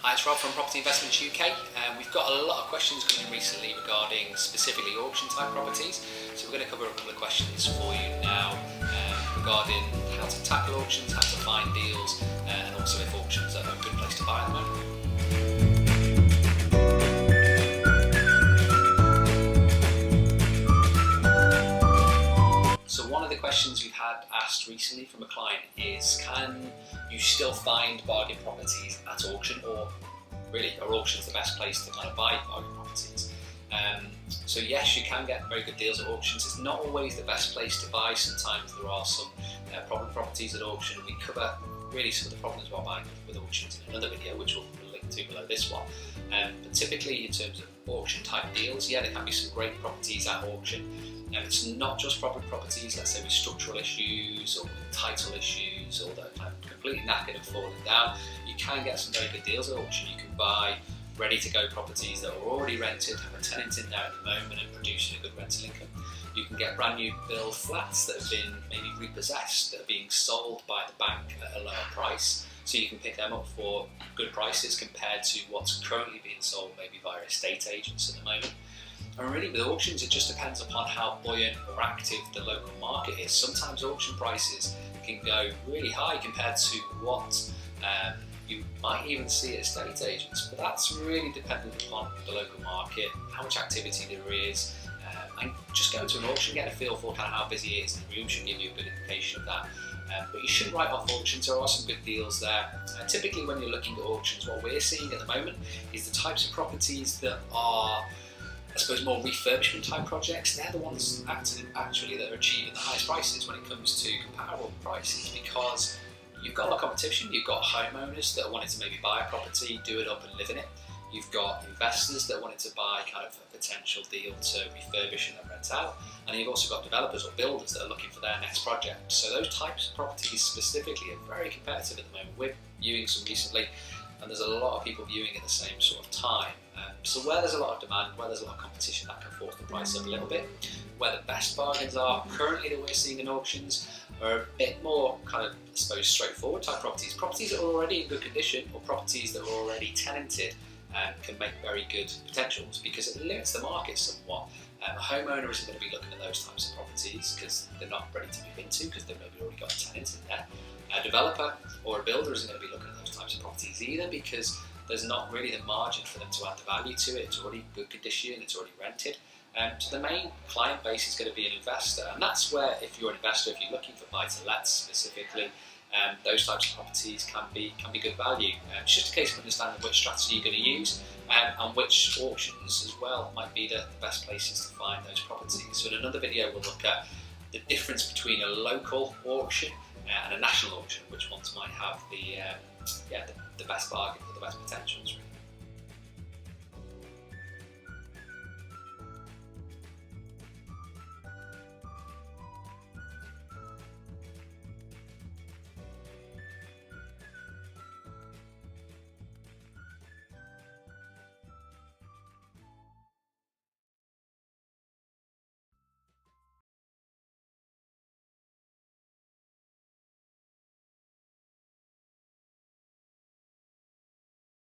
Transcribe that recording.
Hi, it's Rob from Property Investments UK. We've got a lot of questions coming in recently regarding specifically auction type properties. So we're going to cover a couple of questions for you now regarding how to tackle auctions, how to find deals, and also if auctions are a good place to buy at the moment. So one of the questions we've had asked recently from a client is, can you still find bargain properties at auction, or really are auctions the best place to kind of buy bargain properties? So yes, you can get very good deals at auctions. It's not always the best place to buy. Sometimes there are some problem properties at auction. We cover really some of the problems about buying with auctions in another video, which we'll link to below this one. But typically in terms of auction type deals, yeah, there can be some great properties at auction. It's not just properties, let's say with structural issues or with title issues, or that are kind of completely knackered and falling down. You can get some very good deals at auction. You can buy ready to go properties that are already rented, have a tenant in there at the moment and producing a good rental income. You can get brand new build flats that have been maybe repossessed, that are being sold by the bank at a lower price. So you can pick them up for good prices compared to what's currently being sold maybe via estate agents at the moment. And really with auctions, it just depends upon how buoyant or active the local market is. Sometimes auction prices can go really high compared to what you might even see at estate agents, but that's really dependent upon the local market, how much activity there is, and just going to an auction, get a feel for kind of how busy it is in the room should give you a good indication of that. But you shouldn't write off auctions. There are some good deals there. Typically when you're looking at auctions, what we're seeing at the moment is the types of properties that are, I suppose, more refurbishment type projects. They're the ones actually that are achieving the highest prices when it comes to comparable prices, because you've got a lot of competition. You've got homeowners that are wanting to maybe buy a property, do it up and live in it. You've got investors that are wanting to buy kind of a potential deal to refurbish and then rent out. And you've also got developers or builders that are looking for their next project. So those types of properties specifically are very competitive at the moment. We're viewing some recently, and there's a lot of people viewing at the same sort of time. So where there's a lot of demand, where there's a lot of competition, that can force the price up a little bit. Where the best bargains are currently that we're seeing in auctions are a bit more kind of, I suppose, straightforward type properties. Properties that are already in good condition, or properties that are already tenanted, can make very good potentials because it limits the market somewhat. A homeowner isn't going to be looking at those types of properties because they're not ready to move into, because they've maybe already got a tenant in there. A developer or a builder isn't going to be looking at those types of properties either, because there's not really the margin for them to add the value to it. It's already good condition, it's already rented. So the main client base is going to be an investor, and that's where, if you're an investor, if you're looking for buy-to-lets specifically, those types of properties can be good value. It's just a case of understanding which strategy you're going to use, and which auctions as well might be the best places to find those properties. So in another video we'll look at the difference between a local auction and a national auction, which ones might have the best bargain or the best potentials.